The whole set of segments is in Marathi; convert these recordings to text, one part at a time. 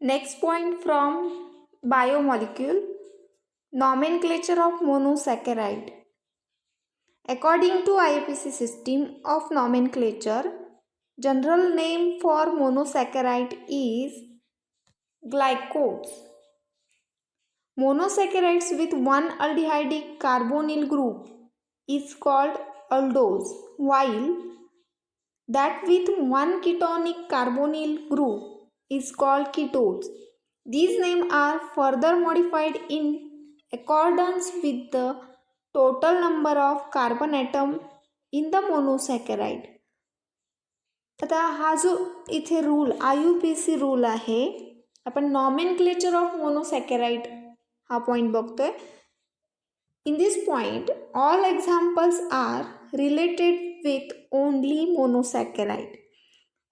Next point from biomolecule, nomenclature of monosaccharide. According to IUPAC system of nomenclature, general name for monosaccharide is glycose. Monosaccharides with one aldehydic carbonyl group is called aldose, while that with one ketonic carbonyl group is called ketose. These names are further modified in accordance with the total number of carbon atom in the monosaccharide. आता हा जो इथे रूल IUPAC रूल आहे, आपण नॉमेनक्लेचर ऑफ मोनोसॅकराइड हा पॉइंट बघतोय. In this point all examples are related with only monosaccharide.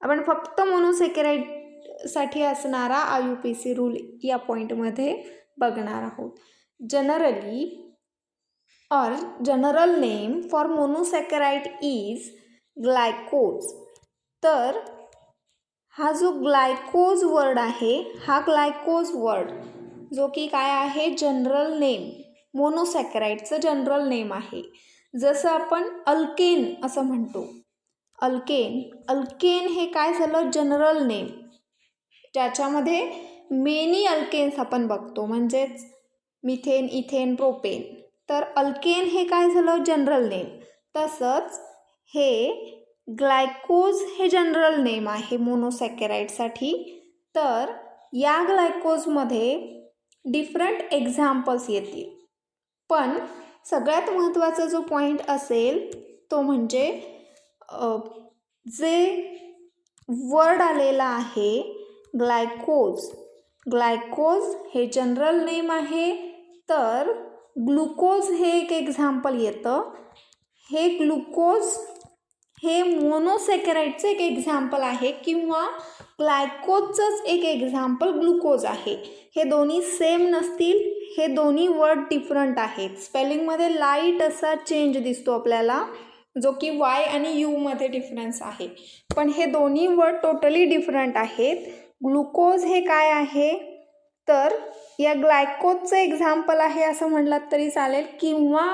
आपण फक्त मोनोसॅकराइड साठी असणारा IUPAC रूल या पॉइंटमध्ये बघणार आहोत. जनरली और general name for मोनोसॅकराइड is glucose. तर हा जो ग्लायकोज वर्ड आहे, हा ग्लायकोज वर्ड जो की काय आहे, जनरल नेम, मोनोसॅकराइडचं जनरल नेम आहे. जसं आपण अल्केन असं म्हणतो, अल्केन हे काय झालं, जनरल नेम, ज्याच्यामध्ये मेनी अल्केन्स आपण बघतो, म्हणजेच मिथेन, इथेन, प्रोपेन. तर अल्केन हे काय झालं, जनरल नेम. तसंच हे ग्लायकोज हे जनरल नेम आहे मोनोसॅकराइडसाठी. तर या ग्लायकोजमध्ये डिफरंट एक्झाम्पल्स येतील, पण सगळ्यात महत्त्वाचा जो पॉईंट असेल तो म्हणजे जे वर्ड आलेला आहे ग्लायकोज हे जनरल नेम आहे. तर ग्लुकोज हे एक एक्झाम्पल येतं. हे ग्लुकोज हे मोनोसॅकराइडचं एक एक्झाम्पल आहे, किंवा ग्लायकोजचंच एक एक्झाम्पल ग्लुकोज आहे. हे दोन्ही सेम नसतील, हे दोन्ही वर्ड डिफरंट आहेत. स्पेलिंगमध्ये लाईट असा चेंज दिसतो आपल्याला, जो की वाय आणि यूमध्ये डिफरन्स आहे, पण हे दोन्ही वर्ड टोटली डिफरंट आहेत. ग्लुकोज हे काय आहे, तर या ग्लायकोजचं एक्झाम्पल आहे असं म्हटलं तरी चालेल, किंवा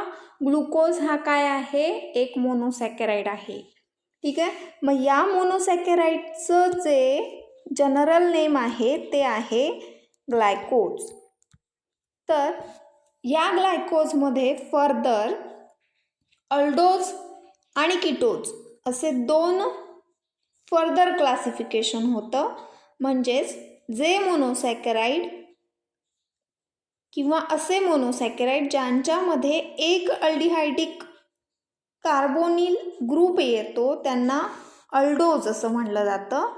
ग्लुकोज हा काय आहे, एक मोनोसॅकराइड आहे. ठीक आहे. मग या मोनोसॅकराइडचं जे जनरल नेम आहे ते आहे ग्लायकोज. तर या ग्लायकोजमध्ये फर्दर अल्डोज आणि कीटोज असे दोन फर्दर क्लासिफिकेशन होतं. म्हणजेच जे मोनोसॅकराइड किंवा असे मोनोसॅकराइड ज्यांच्यामध्ये एक अल्डिहायडिक कार्बोनिल ग्रुप येतो त्यांना अल्डोज असं म्हणलं जातं.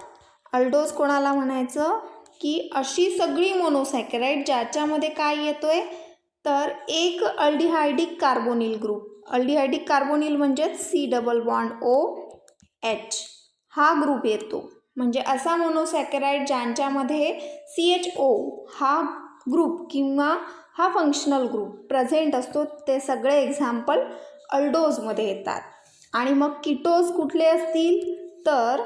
अल्डोज कोणाला म्हणायचं, की अशी सगळी मोनोसॅकराइड ज्याच्यामध्ये काय येतोय, तर एक अल्डिहायडिक कार्बोनिल ग्रुप. अल्डिहायडिक कार्बोनिल म्हणजे COOH हा ग्रुप येतो. म्हणजे असा मोनोसॅकराइड ज्यांच्यामध्ये CHO हा ग्रुप किंवा हा फंक्शनल ग्रुप प्रेझेंट असतो, ते सगळे एक्झाम्पल अल्डोजमध्ये येतात. आणि मग कीटोज कुठले असतील, तर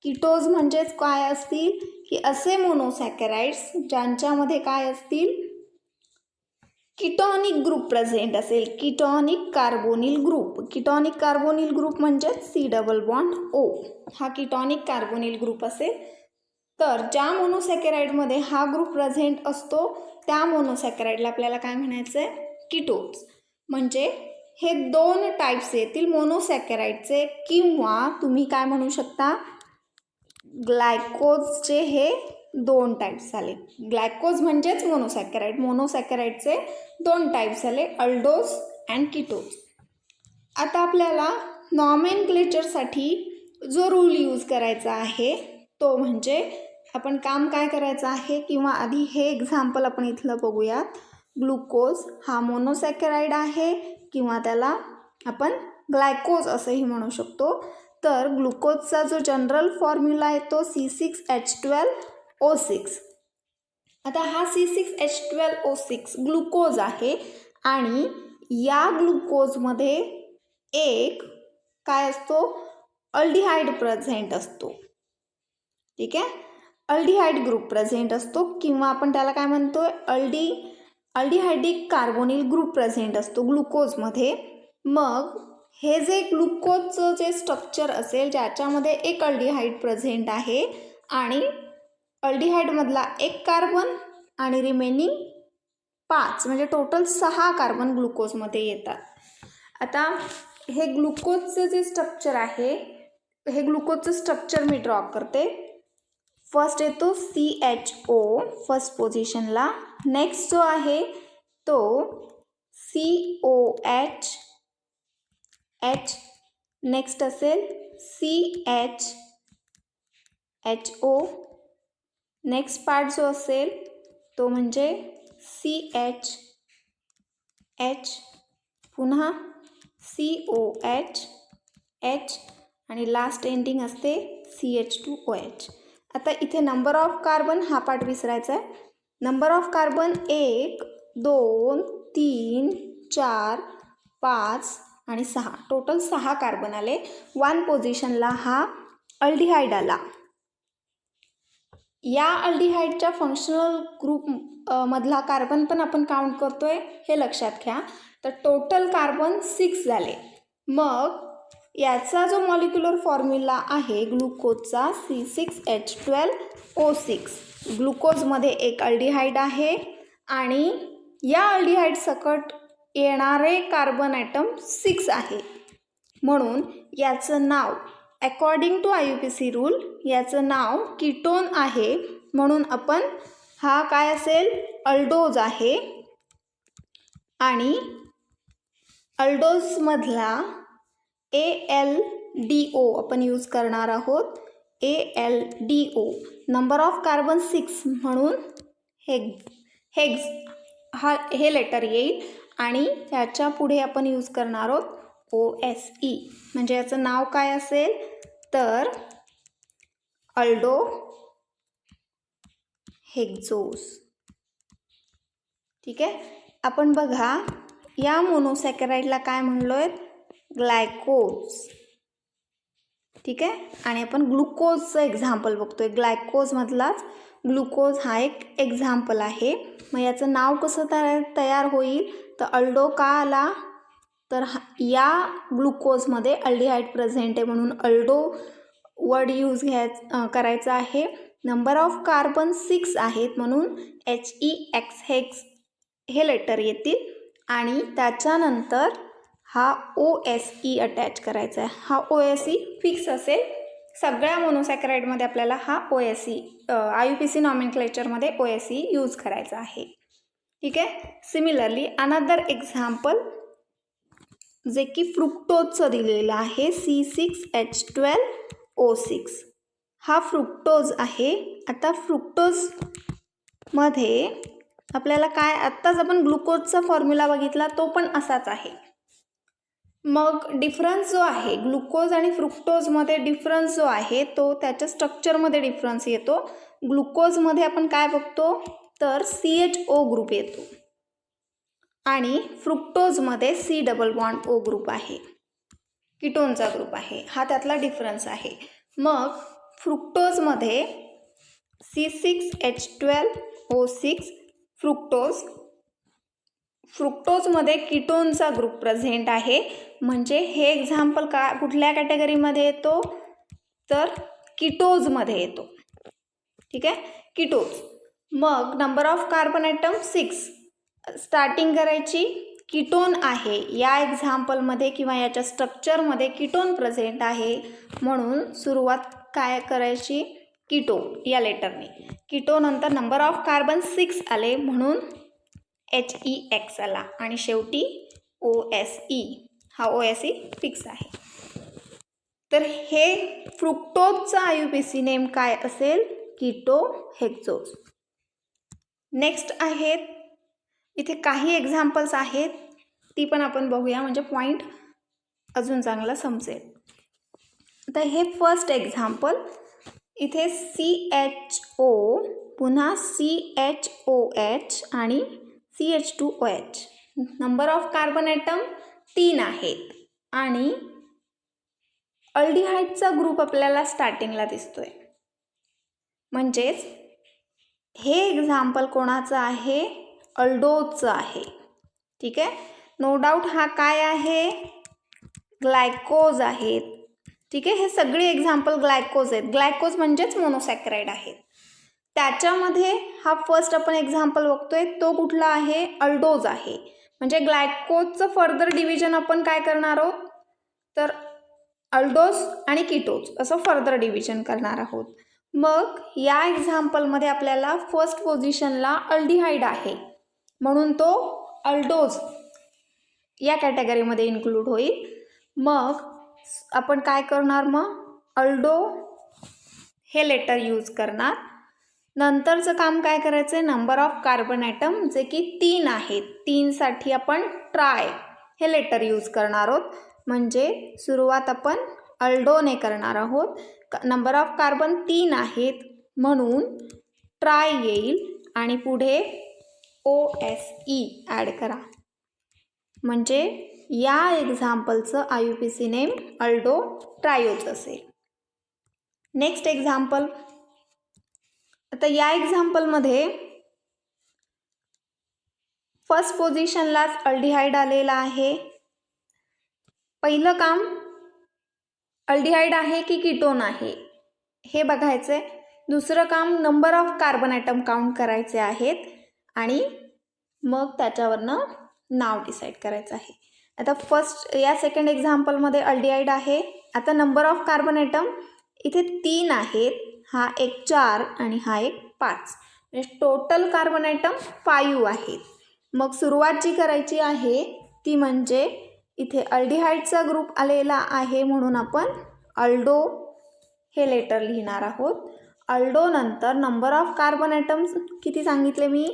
कीटोज म्हणजेच काय असतील, की असे मोनोसॅकराइड्स ज्यांच्यामध्ये काय असतील, कीटॉनिक ग्रुप प्रेझेंट असेल, ketonic carbonyl group. Ketonic carbonyl group म्हणजे COO हा कीटॉनिक कार्बोनिल ग्रुप असेल. तर ज्या मोनोसॅकराइडमध्ये हा ग्रुप प्रेझेंट असतो त्या मोनोसॅकराइडला आपल्याला काय म्हणायचं आहे, कीटोज. म्हणजे हे दोन टाईप्स येतील मोनोसॅकराइडचे, किंवा तुम्ही काय म्हणू शकता, ग्लायकोजचे हे दोन टाईप्स झाले. ग्लायकोज म्हणजेच मोनोसॅकराइडचे दोन टाईप्स झाले, अल्डोज अँड कीटोज. आता आपल्याला नॉमेनक्लेचरसाठी जो रूल यूज करायचा आहे तो म्हणजे आपण काम काय करायचं आहे, किंवा आधी हे एक्झाम्पल आपण इथलं बघूयात. ग्लुकोज हा मोनोसॅकराइड आहे, किंवा त्याला आपण ग्लायकोज असंही म्हणू शकतो. तर ग्लुकोजचा जो जनरल फॉर्म्युला आहे तो C6H12O6. आता हा C6H12O6 ग्लुकोज आहे, आणि या ग्लुकोजमध्ये एक काय असतो, अल्डिहाइड प्रेझेंट असतो. ठीक आहे. अल्डिहाइड ग्रुप प्रेझेंट असतो किंवा आपण त्याला काय म्हणतोय अल्डिहायडिक कार्बोनिल ग्रुप प्रेझेंट असतो ग्लुकोजमध्ये. मग हे जे ग्लुकोजचं जे स्ट्रक्चर असेल ज्याच्यामध्ये एक अल्डिहाइड प्रेझेंट आहे आणि अल्डिहाइडमधला एक कार्बन आणि रिमेनिंग 5 म्हणजे टोटल 6 कार्बन ग्लुकोजमध्ये येतात. आता हे ग्लुकोजचं जे स्ट्रक्चर आहे, हे ग्लुकोजचं स्ट्रक्चर मी ड्रॉ करते. फर्स्ट येतो CHO फर्स्ट पोझिशनला. नेक्स्ट जो आहे तो COH, नेक्स्ट असेल CHO, नेक्स्ट पार्ट जो असेल तो म्हणजे CH, पुन्हा COH, आणि लास्ट एंडिंग असते CH2OH. आता इथे नंबर ऑफ कार्बन हा पार्ट विसरायचा आहे. नंबर ऑफ कार्बन 1, 2, 3, 4, 5 आणि 6, टोटल 6 कार्बन आले. 1 पोझिशनला हा अल्डिहाइड आला. या अल्डिहाइडच्या फंक्शनल ग्रुप मधला कार्बन पण आपण काउंट करतोय हे लक्षात घ्या. तर टोटल कार्बन 6 झाले. मग याचा जो मॉलिक्युलर फॉर्म्युला आहे ग्लुकोजचा C6H12O6. ग्लुकोजमध्ये एक अल्डिहाइड आहे आणि या अल्डिहाइड सकट येणारे कार्बन ॲटम 6 आहे. म्हणून याचं नाव अकॉर्डिंग टू IUPAC रूल याचं नाव कीटोन आहे. म्हणून आपण हा काय असेल अल्डोज आहे. आणि अल्डोजमधला ALDO आपण यूज करणार आहोत. ALDO नंबर ऑफ कार्बन 6 म्हणून हेग्स हे लेटर येईल आणि त्याच्या पुढे आपण यूज करणार आहोत OSE. म्हणजे याचं नाव काय असेल तर अल्डो हेक्झोज. ठीक आहे. आपण बघा या मोनोसॅकराइडला काय म्हणलोय ग्लायकोज. ठीक आहे. आणि आपण ग्लुकोजचं एक्झाम्पल बघतोय. ग्लायकोजमधलाच ग्लुकोज हा एक एक्झाम्पल आहे. मग याचं नाव कसं तयार होईल तर अल्डो का आला तर या ग्लुकोजमध्ये अल्डिहाइड प्रेझेंट आहे म्हणून अल्डो वर्ड यूज करायचा आहे. नंबर ऑफ कार्बन 6 आहेत म्हणून HEX हेक्स हे लेटर येतील आणि त्याच्यानंतर हा OSE अटॅच करायचा आहे. हा OSE फिक्स असेल. सगळ्या मोनोसॅकराइडमध्ये आपल्याला हा OSE IUPAC नॉमेनक्लेचरमध्ये OSE यूज करायचा आहे. ठीक आहे. सिमिलरली अनदर एक्झाम्पल जे की फ्रुक्टोजचं दिलेलं आहे C6H12O6. हा फ्रुक्टोज आहे. आता फ्रुक्टोजमध्ये आपल्याला काय आत्ताच आपण ग्लुकोजचा फॉर्म्युला बघितला तो पण असाच आहे. मग डिफरन्स जो आहे ग्लुकोज आणि फ्रुक्टोजमध्ये डिफरन्स जो आहे तो त्याच्या स्ट्रक्चरमध्ये डिफरन्स येतो. ग्लुकोजमध्ये आपण काय बघतो तर CHO ग्रुप येतो आणि फ्रुक्टोजमध्ये C double bond O group आहे. कीटोनचा ग्रुप आहे. हा त्यातला डिफरन्स आहे. मग फ्रुक्टोजमध्ये C6H12O6 फ्रुक्टोजमध्ये कीटोनचा ग्रुप प्रेझेंट आहे. म्हणजे हे एक्झाम्पल कुठल्या कॅटेगरीमध्ये येतो तर कीटोजमध्ये येतो. ठीक आहे. कीटोज. मग number of carbon atom 6 starting करायची. कीटोन आहे या एक्झाम्पलमध्ये किंवा याच्या स्ट्रक्चरमध्ये कीटोन प्रेझेंट आहे म्हणून सुरुवात काय करायची कीटो या लेटरने. कीटो नंतर नंबर ऑफ कार्बन 6 आले म्हणून HEX आला आणि शेवटी OSE. हा OSE फिक्स आहे. तर हे फ्रुक्टोजचा IUPAC नेम काय असेल कीटो हेक्झोज. नेक्स्ट आहेत इथे काही एक्झाम्पल्स आहेत ती पण आपण बघूया म्हणजे पॉईंट अजून चांगला समजेल. आता हे फर्स्ट एक्झाम्पल इथे CHO पुन्हा CHOH आणि CH2OH. Number of carbon item 3 आहेत आणि अल्डिहाइडचा ग्रुप आपल्याला स्टार्टिंगला दिसतोय. म्हणजेच हे एक्झाम्पल कोणाचं आहे, अल्डोजचं आहे. ठीक आहे, नो डाऊट हा काय आहे, ग्लायकोज आहेत. ठीक आहे, हे सगळे एक्झाम्पल ग्लायकोज आहेत. ग्लायकोज म्हणजेच मोनोसॅकराईड आहेत. त्याच्यामध्ये हा फर्स्ट आपण एक्झाम्पल बघतोय तो कुठला आहे, अल्डोज आहे. म्हणजे ग्लायकोजचं फर्दर डिव्हिजन आपण काय करणार आहोत, तर अल्डोज आणि कीटोज असं फर्दर डिव्हिजन करणार आहोत. मग या एक्झाम्पलमध्ये आपल्याला फर्स्ट पोझिशनला अल्डिहाइड आहे म्हणून तो अल्डोज या कॅटेगरीमध्ये इन्क्लूड होईल. मग आपण काय करणार, मग अल्डो हे लेटर यूज करणार. नंतरचं काम काय करायचं आहे, नंबर ऑफ कार्बन ॲटम जे की 3 आहेत, 3साठी आपण ट्राय हे लेटर यूज करणार आहोत. म्हणजे सुरुवात आपण अल्डोने करणार आहोत. नंबर ऑफ कार्बन 3 आहेत म्हणून ट्राय येईल आणि पुढे OSE ॲड करा. म्हणजे या एक्झाम्पलचं IUPAC नेम अल्डो ट्रायोज असेल. नेक्स्ट एक्झाम्पल, आता या एक्झाम्पलमध्ये फर्स्ट पोझिशनलाच अल्डिहाइड आलेला आहे. पहिलं काम अल्डिहाइड आहे की कीटोन आहे हे बघायचं आहे. दुसरं काम number of carbon atom count करायचे आहेत आणि मग त्याच्यावरनं नाव डिसाईड करायचं आहे. आता फर्स्ट या सेकंड एक्झाम्पलमध्ये अल्डिहाइड आहे. आता नंबर ऑफ कार्बन ॲटम इथे 3 आहेत, हा एक 4 आणि हा एक 5, म्हणजे टोटल कार्बन ॲटम 5 आहेत. मग सुरुवात जी करायची आहे ती म्हणजे इथे अल्डिहाइडचा ग्रुप आलेला आहे म्हणून आपण अल्डो हे लेटर लिहिणार आहोत. अल्डो नंतर नंबर ऑफ कार्बन ॲटम्स किती सांगितले मी,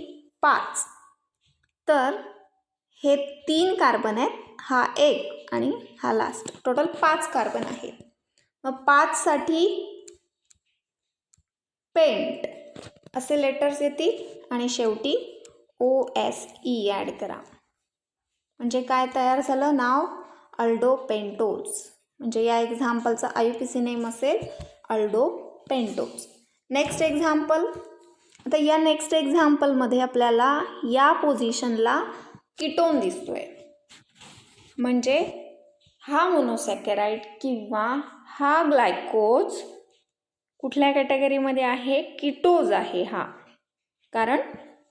5. तर हे 3 कार्बन आहेत, हा एक आणि हा लास्ट, टोटल 5 कार्बन आहेत. मग 5साठी पेंट असे लेटर्स येतील आणि शेवटी OSE ॲड करा. म्हणजे काय तयार झालं, नाव अल्डो पेंटोज. म्हणजे या एक्झाम्पलचा IUPAC नेम असेल अल्डो पेंटोज. नेक्स्ट एक्झाम्पल, आता या नेक्स्ट एक्झाम्पलमध्ये आपल्याला या पोझिशनला कीटोन दिसतोय. म्हणजे हा मोनोसॅकराईड किंवा हा ग्लायकोज कुठल्या कॅटेगरीमध्ये आहे, कीटोज आहे हा, कारण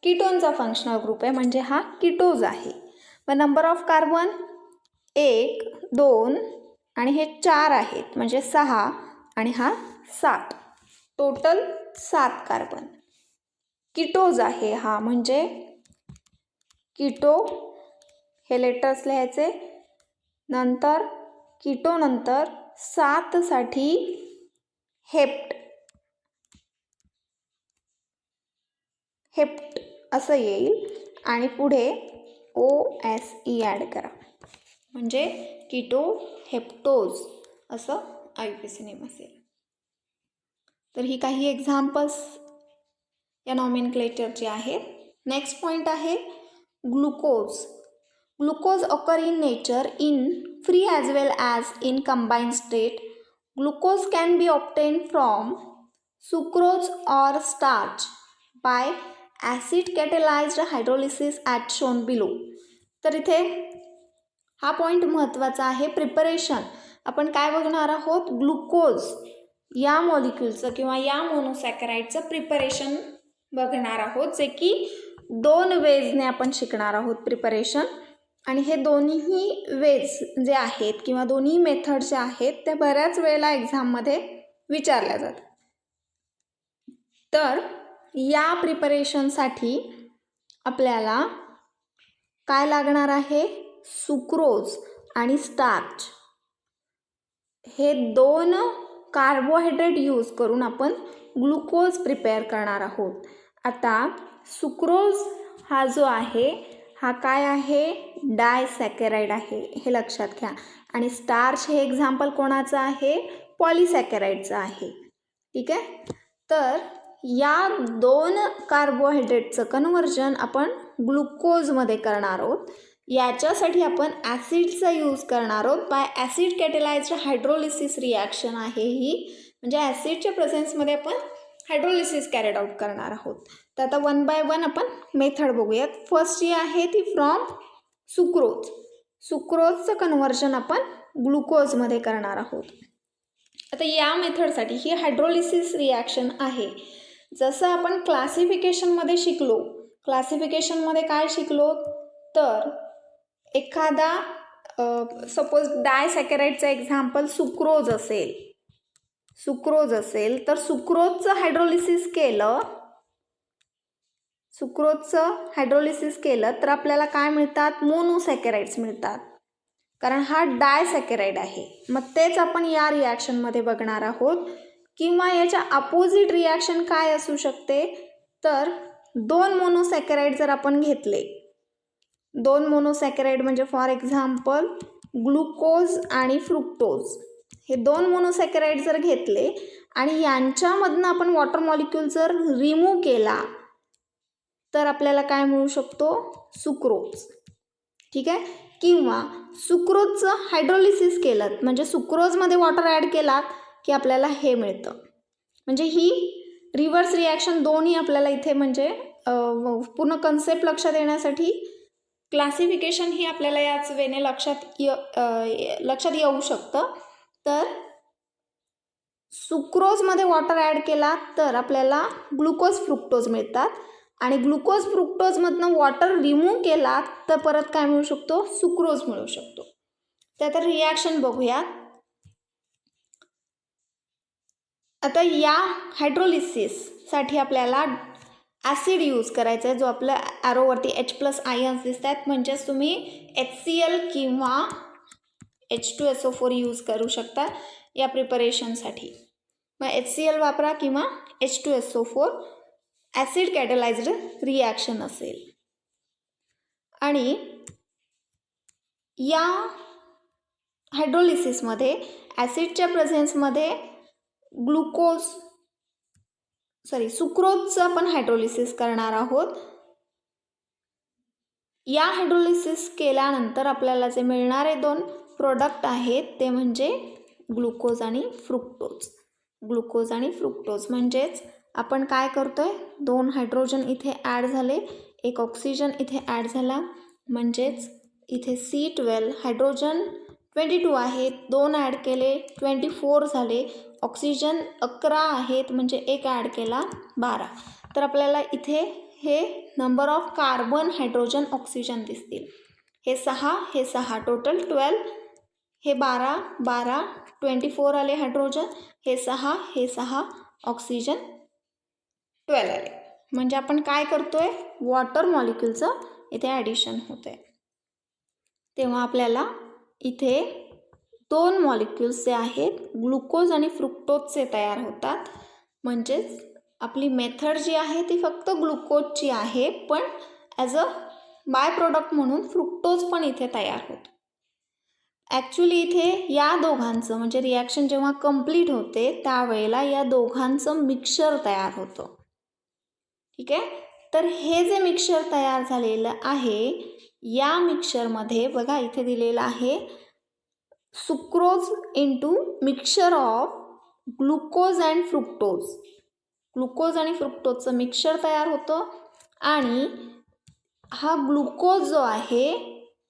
कीटोनचा फंक्शनल ग्रुप आहे म्हणजे हा कीटोज आहे. मग नंबर ऑफ कार्बन 1, 2 आणि हे 4 आहेत म्हणजे 6 आणि हा 7, टोटल 7 कार्बन. कीटोज आहे हा म्हणजे कीटो हे लेटर्स लिहायचे. नंतर कीटो नंतर 7साठी हेप्ट असं येईल आणि पुढे OSE ॲड करा. म्हणजे कीटो हेप्टोज असं IUPAC नेम असेल. तर ही काही एक्झाम्पल्स या नॉमेनक्लेचरचे आहेत. नेक्स्ट पॉईंट आहे glucose. Glucose occur in nature in free as well as in combined state. Glucose can be obtained from sucrose or starch by acid catalyzed hydrolysis as shown below. तर इथे हा पॉईंट महत्त्वाचा आहे, प्रिपरेशन. आपण काय बघणार आहोत, ग्लुकोज या मॉलिक्युलचं किंवा या मोनोसॅकराईडचं प्रिपरेशन बघणार आहोत, जे की 2 वेजने आपण शिकणार आहोत प्रिपरेशन. आणि हे दोन्ही वेज जे आहेत किंवा दोन्ही मेथड जे आहेत त्या बऱ्याच वेळेला एक्झाममध्ये विचारल्या जातात. तर या प्रिपरेशनसाठी आपल्याला काय लागणार आहे, सुक्रोज आणि स्टार्च हे 2 कार्बोहायड्रेट यूज करून आपण ग्लुकोज प्रिपेअर करणार आहोत. आता सुक्रोज हा जो आहे हा काय आहे, डायसॅकराईड आहे, हे लक्षात घ्या. आणि स्टार्च हे एक्झाम्पल कोणाचं आहे, पॉलिसॅकराईडचं आहे. ठीक आहे, तर या 2 कार्बोहायड्रेटचं कन्व्हर्जन आपण ग्लुकोजमध्ये करणार आहोत. याच्यासाठी आपण ॲसिडचा यूज करणार आहोत. By acid catalysed hydrolysis reaction आहे ही, म्हणजे ॲसिडच्या प्रेझेन्समध्ये आपण हायड्रोलिसिस कॅरेड आउट करणार आहोत. तर आता 1 बाय 1 आपण मेथड बघूयात. फर्स्ट जी आहे ती फ्रॉम सुक्रोज. सुक्रोजचं कन्व्हर्जन आपण ग्लुकोजमध्ये करणार आहोत. आता या मेथडसाठी ही हायड्रोलिसिस रिॲक्शन आहे. जसं आपण क्लासिफिकेशनमध्ये शिकलो, क्लासिफिकेशनमध्ये काय शिकलो तर एखादा सपोज डायसॅकराइडचं एक्झाम्पल सुक्रोज असेल तर सुक्रोजचं हायड्रोलिसिस केलं तर आपल्याला काय मिळतात, मोनोसॅकराइड्स मिळतात, कारण हा डायसॅकराइड आहे. मग तेच आपण या रिॲक्शनमध्ये बघणार आहोत. किंवा याच्या अपोजिट रिॲक्शन काय असू शकते तर 2 मोनोसॅकराइड जर आपण घेतले, 2 मोनोसॅकराइड म्हणजे फॉर एक्झाम्पल ग्लुकोज आणि फ्रुक्टोज, हे 2 मोनोसॅकराइड जर घेतले आणि यांच्यामधनं आपण वॉटर मॉलिक्यूल जर रिमूव्ह केला तर आपल्याला काय मिळू शकतो, सुक्रोज. ठीक आहे. किंवा सुक्रोजचं हायड्रोलिसिस केलं म्हणजे सुक्रोजमध्ये वॉटर ॲड केलात की आपल्याला हे मिळतं. म्हणजे ही रिव्हर्स रिॲक्शन दोन्ही आपल्याला इथे म्हणजे पूर्ण कन्सेप्ट लक्षात येण्यासाठी क्लासिफिकेशन ही आपल्याला याच वेने लक्षात येऊ शकतं. तर सुक्रोजमध्ये वॉटर ॲड केला तर आपल्याला ग्लुकोज फ्रुक्टोज मिळतात आणि ग्लुकोज फ्रुक्टोजमधनं वॉटर रिमूव्ह केला तर परत काय मिळू शकतो, सुक्रोज मिळू शकतो. तर रिॲक्शन बघूया. आता या हायड्रोलिसिससाठी आपल्याला ॲसिड यूज करायचा आहे, जो आपल्या ॲरोवरती H+ आयन्स दिसत आहेत. म्हणजेच तुम्ही HCl किंवा H2SO4 यूज करू शकता या प्रिपरेशनसाठी. मग HCl वापरा किंवा H2SO4 ॲसिड कॅटलाइज्ड रिॲक्शन असेल. आणि या हायड्रोलिसिसमध्ये ॲसिडच्या प्रेझेन्समध्ये सुक्रोजचं आपण हायड्रोलिसिस करणार आहोत. या हायड्रोलिसिस केल्यानंतर आपल्याला जे मिळणारे 2 प्रोडक्ट आहेत ते म्हणजे ग्लुकोज आणि फ्रुक्टोज. म्हणजेच आपण काय करतोय, 2 हायड्रोजन इथे ॲड झाले, 1 ऑक्सिजन इथे ॲड झाला, म्हणजेच इथे C12 हायड्रोजन 22 आहेत, 2 ॲड केले 24 झाले, ऑक्सिजन 11 आहेत म्हणजे 1 ॲड केला 12. तर आपल्याला इथे हे number of carbon, hydrogen, oxygen दिसतील. हे 6 टोटल 12, हे 12 24 आले हायड्रोजन, हे 6 ऑक्सिजन 12 आले. म्हणजे आपण काय करतोय, वॉटर मॉलिक्यूलचं इथे ॲडिशन होतं आहे. तेव्हा आपल्याला इथे 2 मॉलिक्युल्स जे आहेत ग्लुकोज आणि फ्रुक्टोजचे तयार होतात. म्हणजेच आपली मेथड जी आहे ती फक्त ग्लुकोजची आहे, पण ॲज अ बाय प्रोडक्ट म्हणून फ्रुक्टोज पण इथे तयार होतो. ॲक्च्युली इथे या दोघांचं म्हणजे रिॲक्शन जेव्हा कंप्लीट होते त्यावेळेला या दोघांचं मिक्सचर तयार होतं. ठीक आहे. तर हे जे मिक्सचर तयार झालेलं आहे, या मिक्सचरमध्ये बघा इथे दिलेलं आहे sucrose into mixture of glucose and fructose. Glucose आणि फ्रुक्टोजचं मिक्सचर तयार होतं आणि हा ग्लुकोज जो आहे,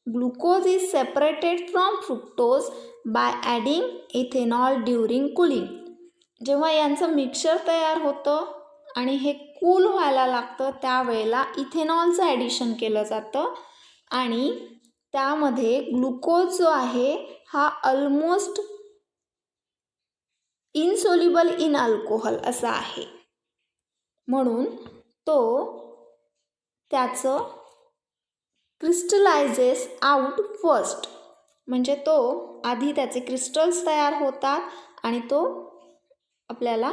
glucose is separated from fructose bye adding ethanol during cooling. जेव्हा यांचं मिक्सचर तयार होतं आणि हे कूल व्हायला लागतं त्यावेळेला इथेनॉलचं ॲडिशन केलं जातं आणि त्यामध्ये ग्लुकोज जो आहे हा ऑलमोस्ट इनसोल्युबल इन अल्कोहोल असा आहे. म्हणून तो त्याचं क्रिस्टलायझेस आउट फर्स्ट, म्हणजे तो आधी त्याचे क्रिस्टल्स तयार होतात आणि तो आपल्याला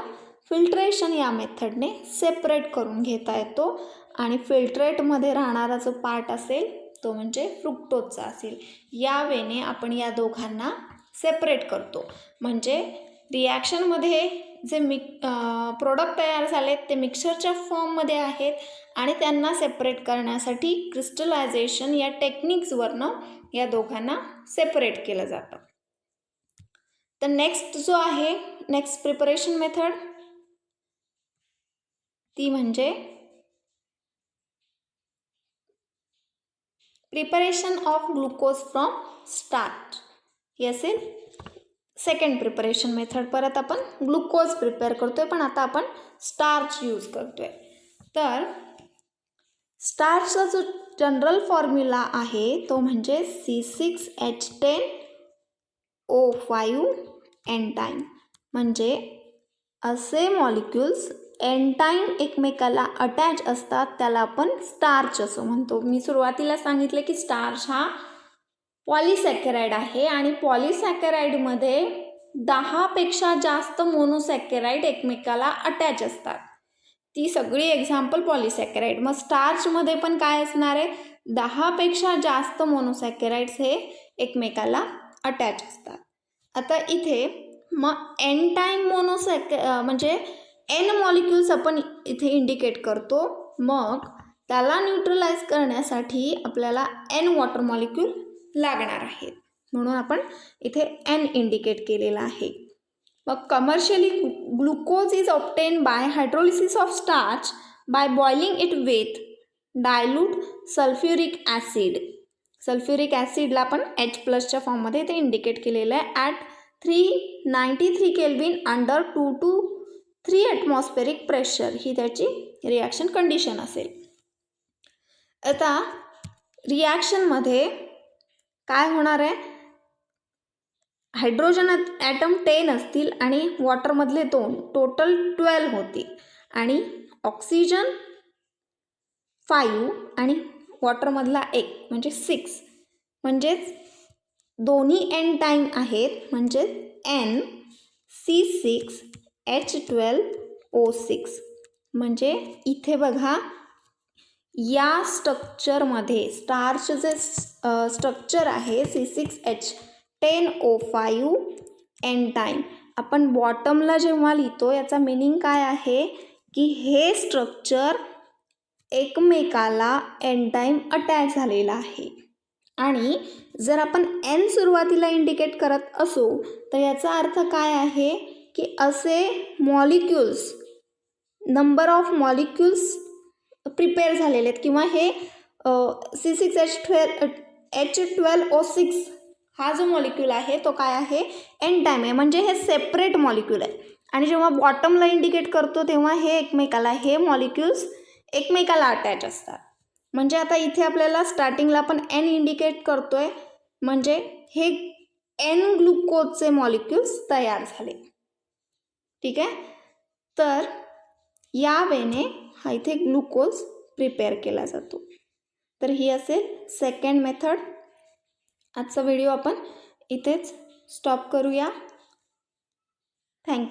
फिल्ट्रेशन या मेथडने सेपरेट करून घेता येतो आणि फिल्ट्रेटमध्ये राहणारा जो पार्ट असेल तो म्हणजे फ्रुक्टोजचा असेल. या वेने आपण या दोघांना सेपरेट करतो. म्हणजे रिॲक्शनमध्ये जे प्रोडक्ट तयार झालेत ते मिक्सरच्या फॉर्ममध्ये आहेत आणि त्यांना सेपरेट करण्यासाठी क्रिस्टलायझेशन या टेक्निक्सवरनं या दोघांना सेपरेट केलं जातं. तर नेक्स्ट जो आहे, नेक्स्ट प्रिपरेशन मेथड ती म्हणजे preparation of glucose from starch. ही असेल सेकंड प्रिपरेशन मेथड. परत आपण ग्लुकोज प्रिपेअर करतोय, पण आता आपण स्टार्च यूज करतोय. तर स्टार्चचा जो जनरल फॉर्म्युला आहे तो म्हणजे C6H10O5 एनटाईम. म्हणजे असे मॉलिक्युल्स एनटाईम एकमेकाला अटॅच असतात त्याला आपण स्टार्च असं म्हणतो. मी सुरुवातीला सांगितले की स्टार्च हा पॉलिसॅकराइड आहे आणि पॉलिसॅकराइडमध्ये 10पेक्षा जास्त मोनोसॅकराइड एकमेकाला अटॅच असतात. ती सगळी एक्झाम्पल पॉलिसॅकराइड. मग स्टार्चमध्ये पण काय असणार आहे, 10पेक्षा जास्त मोनोसॅकराइड्स हे एकमेकाला अटॅच असतात. आता इथे मग एन टाईम म्हणजे एन मॉलिक्युल्स आपण इथे इंडिकेट करतो. मग त्याला न्यूट्रलाइज करण्यासाठी आपल्याला एन वॉटर मॉलिक्यूल लागणार आहेत, म्हणून आपण इथे एन इंडिकेट केलेला आहे. मग commercially glucose is obtain by hydrolysis of starch by boiling it with dilute sulphuric acid. Sulphuric ॲसिडला आपण H+च्या फॉर्ममध्ये ते इंडिकेट केलेलं आहे. At 393 kelvin under 2 to 3 atmospheric pressure. ही त्याची रिॲक्शन कंडिशन असेल. आता रिॲक्शनमध्ये काय होणार आहे, हायड्रोजन ॲटम 10 असतील आणि वॉटरमधले 2, टोटल 12 होतील. आणि ऑक्सिजन 5 आणि वॉटरमधला 1 म्हणजे 6. म्हणजेच दोन्ही एन टाईम आहेत, म्हणजेच NC6H12O6. म्हणजे इथे बघा या स्ट्रक्चरमध्ये स्टार्चचे स्ट्रक्चर आहे C6H10O5 एन टाईम. आपण बॉटमला जेव्हा लिहितो याचा मिनिंग काय आहे की हे स्ट्रक्चर एकमेकाला एन टाईम अटॅच झालेला आहे. आणि जर आपण एन सुरुवातीला इंडिकेट करत असू तर याचा अर्थ काय आहे की असे molecules, number of molecules prepare झालेले आहेत, किंवा हे C6H12O6 हा जो मॉलिक्यूल आहे तो काय आहे, एन टाईम आहे. म्हणजे हे सेपरेट मॉलिक्यूल आहे. आणि जेव्हा बॉटमला इंडिकेट करतो तेव्हा हे एकमेकाला, हे मॉलिक्युल्स एकमेकाला अटॅच असतात. म्हणजे आता इथे आपल्याला स्टार्टिंगला आपण एन इंडिकेट करतोय, म्हणजे हे एन ग्लुकोजचे मॉलिक्युल्स तयार झाले. ठीक आहे. तर या वेने हा इथे ग्लुकोज प्रिपेअर केला जातो. तर ही असेल सेकंड मेथड. आजचा व्हिडिओ आपण इथेच स्टॉप करूया. थँक्यू.